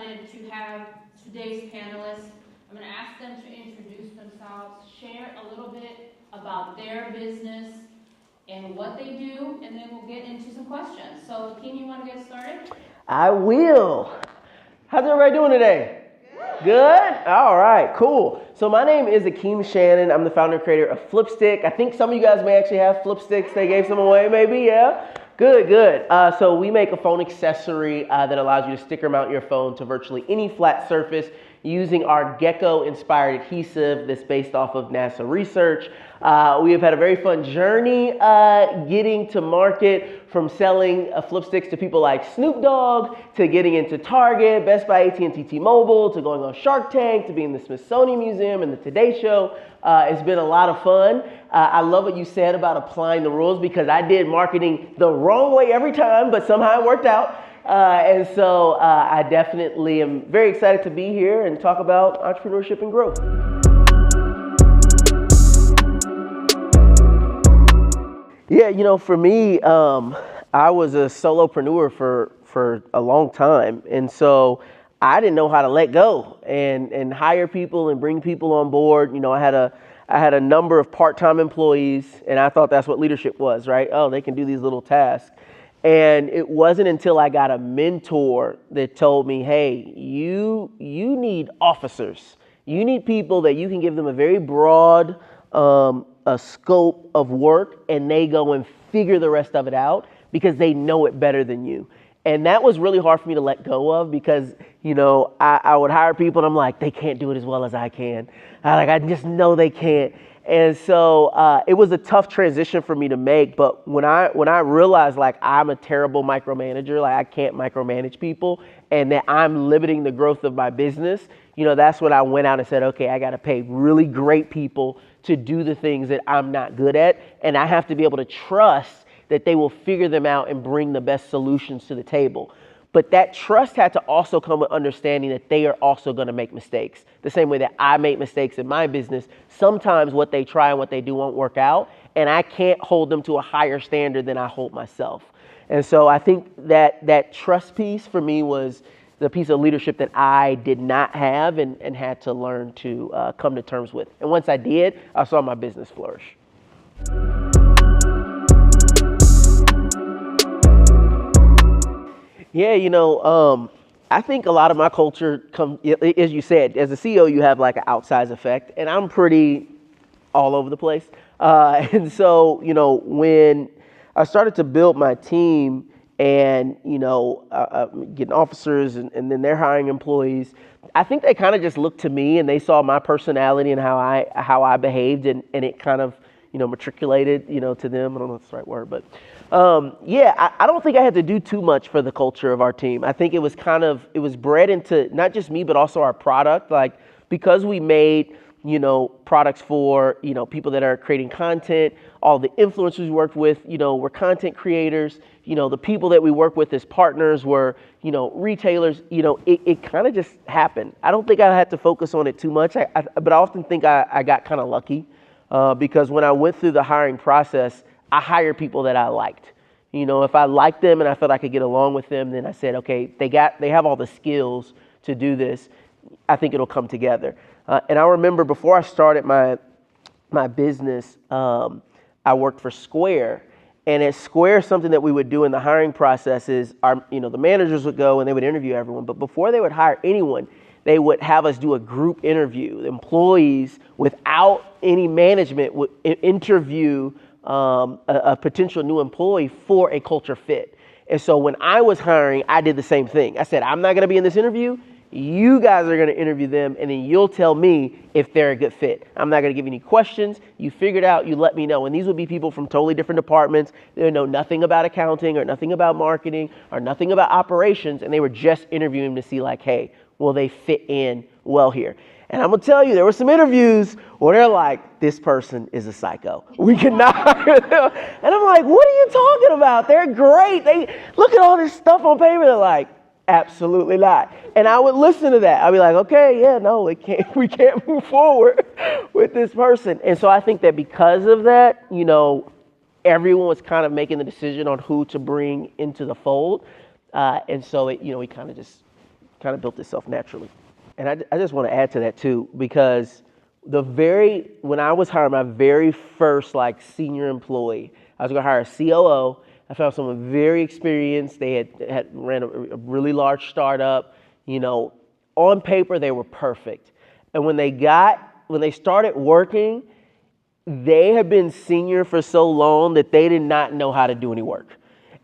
excited to have today's panelists. I'm going to ask them to introduce themselves, share a little bit about their business and what they do, and then we'll get into some questions. So, Akeem, you want to get started? I will. How's everybody doing today? Good? All right, cool. So my name is Akeem Shannon. I'm the founder and creator of Flipstik. I think some of you guys may actually have Flipstiks. They gave some away, maybe, yeah? Good. So we make a phone accessory that allows you to sticker mount your phone to virtually any flat surface using our gecko-inspired adhesive that's based off of NASA research. We have had a very fun journey getting to market, from selling Flipstiks to people like Snoop Dogg, to getting into Target, Best Buy, AT&T, T-Mobile, to going on Shark Tank, to being in the Smithsonian Museum and the Today Show. It's been a lot of fun. I love what you said about applying the rules, because I did marketing the wrong way every time, but somehow it worked out. And so I definitely am very excited to be here and talk about entrepreneurship and growth. Yeah, you know, for me, I was a solopreneur for a long time. And so I didn't know how to let go and hire people and bring people on board. You know, I had a number of part-time employees, and I thought that's what leadership was, right? Oh, they can do these little tasks. And it wasn't until I got a mentor that told me, hey, you need officers. You need people that you can give them a very broad a scope of work, and they go and figure the rest of it out because they know it better than you. And that was really hard for me to let go of, because, you know, I would hire people and I'm like, they can't do it as well as I can. I just know they can't. And so it was a tough transition for me to make. But when I realized, like, I'm a terrible micromanager, like I can't micromanage people, and that I'm limiting the growth of my business, you know, that's when I went out and said, okay, I got to pay really great people to do the things that I'm not good at. And I have to be able to trust that they will figure them out and bring the best solutions to the table. But that trust had to also come with understanding that they are also going to make mistakes. The same way that I make mistakes in my business, sometimes what they try and what they do won't work out, and I can't hold them to a higher standard than I hold myself. And so I think that trust piece for me was the piece of leadership that I did not have and had to learn to come to terms with. And once I did, I saw my business flourish. Yeah, you know, I think a lot of my culture as you said, as a CEO, you have like an outsized effect, and I'm pretty all over the place. And so, you know, when I started to build my team and, you know, getting officers and then they're hiring employees, I think they kind of just looked to me and they saw my personality and how I behaved, and it kind of, you know, matriculated, you know, to them. I don't know if that's the right word, but I don't think I had to do too much for the culture of our team. I think it was bred into not just me, but also our product. Like, because we made, you know, products for, you know, people that are creating content, all the influencers we worked with, you know, were content creators. You know, the people that we work with as partners were, you know, retailers. You know, it kind of just happened. I don't think I had to focus on it too much, but I often think I got kind of lucky because when I went through the hiring process, I hired people that I liked. You know, if I liked them and I felt I could get along with them, then I said, okay, they have all the skills to do this. I think it'll come together. And I remember before I started my business, I worked for Square. And at Square, something that we would do in the hiring process is the managers would go and they would interview everyone. But before they would hire anyone, they would have us do a group interview. The employees, without any management, would interview a potential new employee for a culture fit. And so when I was hiring, I did the same thing. I said, I'm not going to be in this interview. You guys are going to interview them, and then you'll tell me if they're a good fit. I'm not going to give you any questions. You figure it out. You let me know. And these would be people from totally different departments. They know nothing about accounting or nothing about marketing or nothing about operations. And they were just interviewing to see, like, hey, will they fit in well here? And I'm going to tell you, there were some interviews where they're like, this person is a psycho. We cannot hire them. And I'm like, what are you talking about? They're great. They look at all this stuff on paper. They're like, absolutely not. And I would listen to that. I'd be like, okay, yeah, no, we can't move forward with this person. And so I think that because of that, you know, everyone was kind of making the decision on who to bring into the fold. And so we kind of just kind of built itself naturally. And I just want to add to that too, because when I was hiring my very first like senior employee, I was going to hire a COO. I found someone very experienced. They had ran a really large startup. You know, on paper they were perfect. And when they started working, they had been senior for so long that they did not know how to do any work.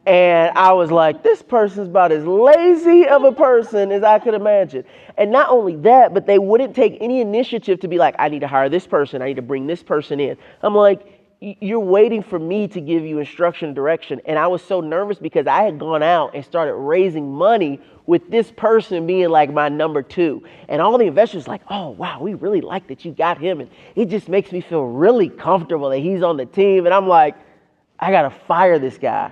And I was like, this person's about as lazy of a person as I could imagine. And not only that, but they wouldn't take any initiative to be like, I need to hire this person. I need to bring this person in. I'm like, you're waiting for me to give you instruction and direction. And I was so nervous because I had gone out and started raising money with this person being like my number two. And all the investors like, oh, wow, we really like that you got him. And it just makes me feel really comfortable that he's on the team. And I'm like, I got to fire this guy.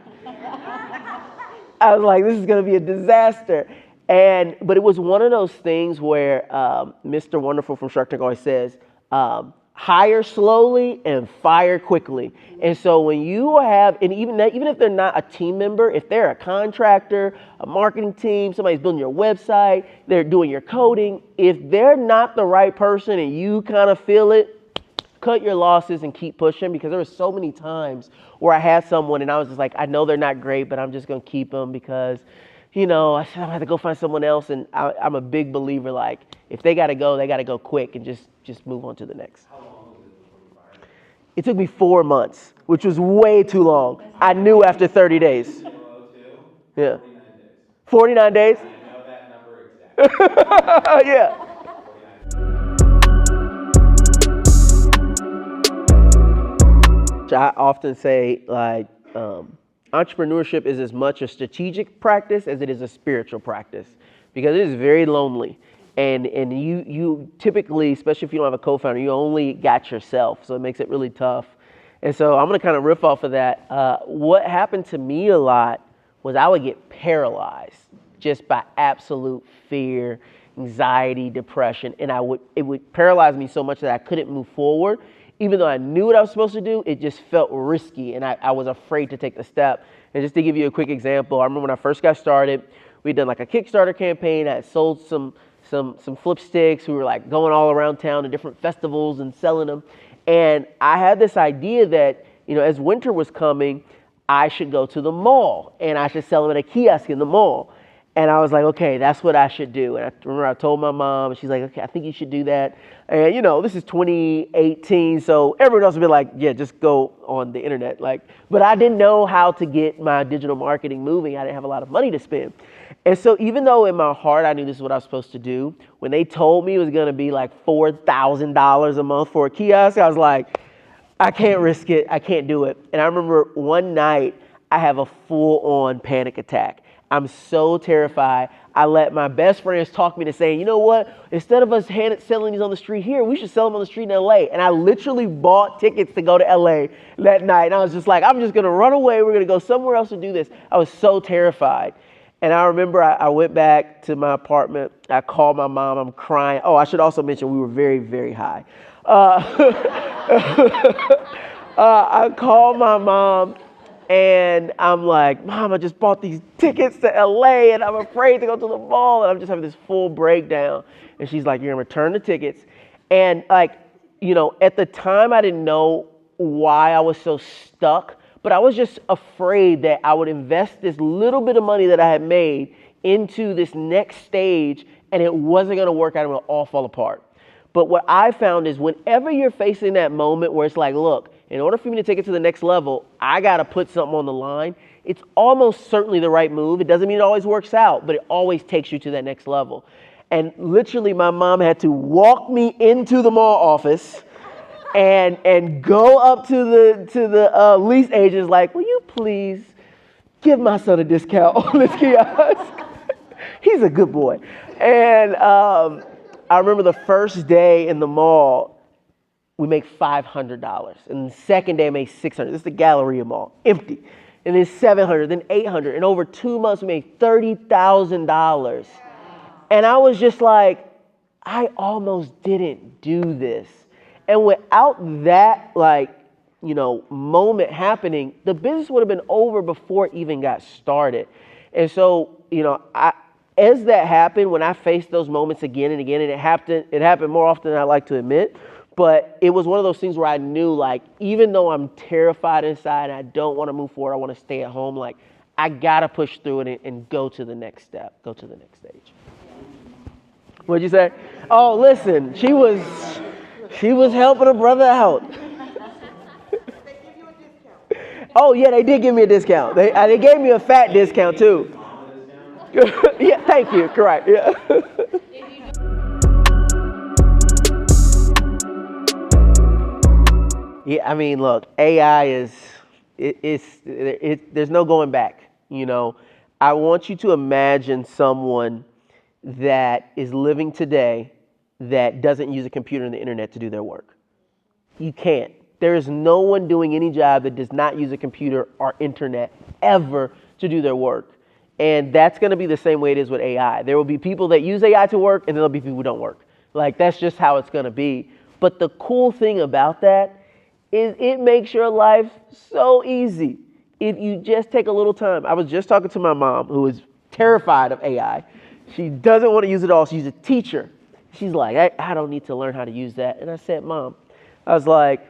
I was like, this is going to be a disaster. But it was one of those things where Mr. Wonderful from Shark Tank always says, hire slowly and fire quickly. And so when you have, and even if they're not a team member, if they're a contractor, a marketing team, somebody's building your website, they're doing your coding, if they're not the right person and you kind of feel it, cut your losses and keep pushing, because there were so many times where I had someone and I was just like, I know they're not great, but I'm just going to keep them because, you know, I said I have to go find someone else. And I'm a big believer, like, if they got to go quick and just move on to the next. How long was it before you fired? It took me 4 months, which was way too long. I knew after 30 days. Yeah. 49 days? I know that number exactly. Yeah. I often say, like, entrepreneurship is as much a strategic practice as it is a spiritual practice, because it is very lonely. And you typically, especially if you don't have a co-founder, you only got yourself. So it makes it really tough. And so I'm going to kind of riff off of that. What happened to me a lot was I would get paralyzed just by absolute fear, anxiety, depression. And it would paralyze me so much that I couldn't move forward. Even though I knew what I was supposed to do, it just felt risky, and I was afraid to take the step. And just to give you a quick example, I remember when I first got started, we'd done like a Kickstarter campaign. I had sold some Flipstiks. We were like going all around town to different festivals and selling them. And I had this idea that, you know, as winter was coming, I should go to the mall and I should sell them at a kiosk in the mall. And I was like, okay, that's what I should do. And I remember I told my mom, and she's like, okay, I think you should do that. And, you know, this is 2018, so everyone else would be like, yeah, just go on the internet. But I didn't know how to get my digital marketing moving. I didn't have a lot of money to spend. And so even though in my heart I knew this is what I was supposed to do, when they told me it was going to be like $4,000 a month for a kiosk, I was like, I can't risk it. I can't do it. And I remember one night I have a full-on panic attack. I'm so terrified. I let my best friends talk me to saying, you know what? Instead of us selling these on the street here, we should sell them on the street in LA. And I literally bought tickets to go to LA that night. And I was just like, I'm just going to run away. We're going to go somewhere else to do this. I was so terrified. And I remember I went back to my apartment. I called my mom. I'm crying. Oh, I should also mention we were very, very high. I called my mom. And I'm like, Mom, I just bought these tickets to LA and I'm afraid to go to the mall. And I'm just having this full breakdown. And she's like, you're going to return the tickets. And like, you know, at the time I didn't know why I was so stuck, but I was just afraid that I would invest this little bit of money that I had made into this next stage and it wasn't going to work out and it would all fall apart. But what I found is whenever you're facing that moment where it's like, look, in order for me to take it to the next level, I got to put something on the line. It's almost certainly the right move. It doesn't mean it always works out, but it always takes you to that next level. And literally my mom had to walk me into the mall office and go up to the lease agents like, will you please give my son a discount on this kiosk? He's a good boy. And I remember the first day in the mall, we make $500. And the second day I made $600. This is the Galleria Mall, empty. And then $700, then $800. And over 2 months, we made $30,000. And I was just like, I almost didn't do this. And without that, like, you know, moment happening, the business would have been over before it even got started. And so, you know, as that happened, when I faced those moments again and again, and it happened more often than I like to admit, but it was one of those things where I knew, like, even though I'm terrified inside and I don't want to move forward, I want to stay at home, like, I got to push through it and go to the next step, go to the next stage. What'd you say? Oh, listen, she was helping a brother out. Oh, yeah, they did give me a discount. They gave me a fat discount, too. Yeah, thank you. Correct. Yeah. Yeah, I mean, look, AI there's no going back. You know, I want you to imagine someone that is living today that doesn't use a computer and the internet to do their work. You can't. There is no one doing any job that does not use a computer or internet ever to do their work. And that's going to be the same way it is with AI. There will be people that use AI to work, and there'll be people who don't work. Like, that's just how it's going to be. But the cool thing about that is it makes your life so easy if you just take a little time. I was just talking to my mom, who is terrified of AI. She doesn't want to use it all. She's a teacher. She's like, I don't need to learn how to use that. And I said, Mom, I was like,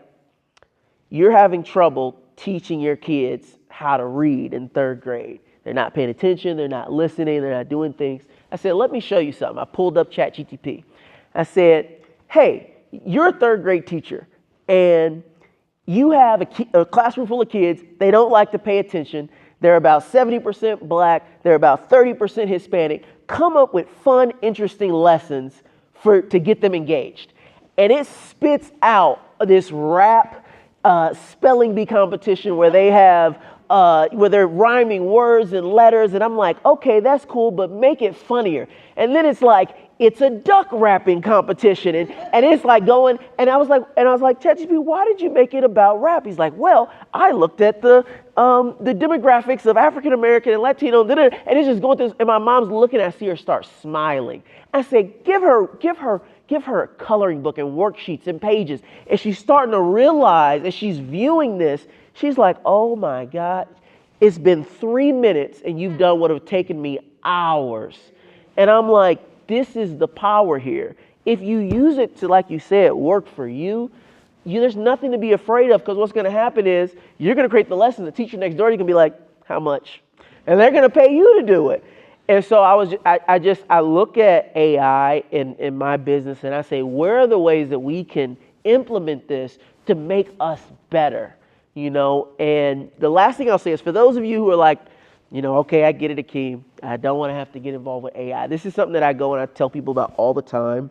you're having trouble teaching your kids how to read in 3rd grade. They're not paying attention. They're not listening. They're not doing things. I said, let me show you something. I pulled up ChatGPT. I said, hey, you're a 3rd grade teacher, and you have a classroom full of kids. They don't like to pay attention. They're about 70% black. They're about 30% Hispanic. Come up with fun, interesting lessons to get them engaged. And it spits out this rap spelling bee competition where they have where they're rhyming words and letters, and I'm like, okay, that's cool, but make it funnier. And then it's like, it's a duck rapping competition, and it's like going, and I was like, ChatGPT, why did you make it about rap? He's like, well, I looked at the demographics of African American and Latino, and it's just going through, and my mom's looking, I see her start smiling. I said, give her a coloring book and worksheets and pages, and she's starting to realize, as she's viewing this, she's like, oh my God, it's been 3 minutes and you've done what would have taken me hours. And I'm like, this is the power here. If you use it to, like you said, work for you, there's nothing to be afraid of, because what's going to happen is you're going to create the lesson. The teacher next door, you're going to be like, how much? And they're going to pay you to do it. And so I look at AI in my business and I say, where are the ways that we can implement this to make us better? You know, and the last thing I'll say is, for those of you who are like, you know, okay, I get it, Akeem, I don't want to have to get involved with AI. This is something that I go and I tell people about all the time.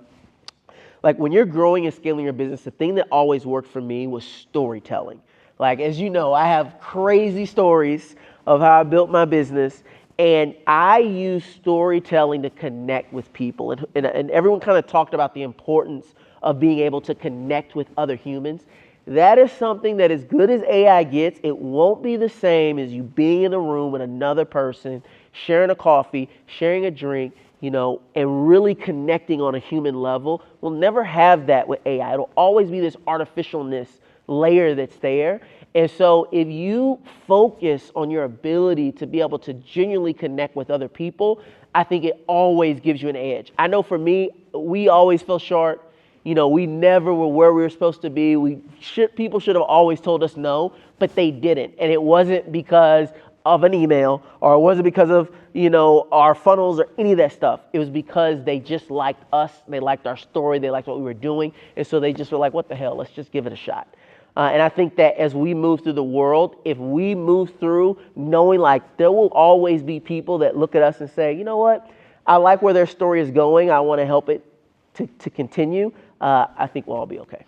Like, when you're growing and scaling your business, the thing that always worked for me was storytelling. Like, as you know, I have crazy stories of how I built my business, and I use storytelling to connect with people. And everyone kind of talked about the importance of being able to connect with other humans. That is something that, as good as AI gets, it won't be the same as you being in a room with another person, sharing a coffee, sharing a drink, you know, and really connecting on a human level. We'll never have that with AI. It'll always be this artificialness layer that's there. And so if you focus on your ability to be able to genuinely connect with other people, I think it always gives you an edge. I know for me, we always fell short. You know, we never were where we were supposed to be. People should have always told us no, but they didn't. And it wasn't because of an email, or it wasn't because of, you know, our funnels or any of that stuff. It was because they just liked us. They liked our story. They liked what we were doing. And so they just were like, what the hell? Let's just give it a shot. And I think that as we move through the world, if we move through knowing, like, there will always be people that look at us and say, you know what? I like where their story is going. I want to help it to continue. I think we'll all be okay.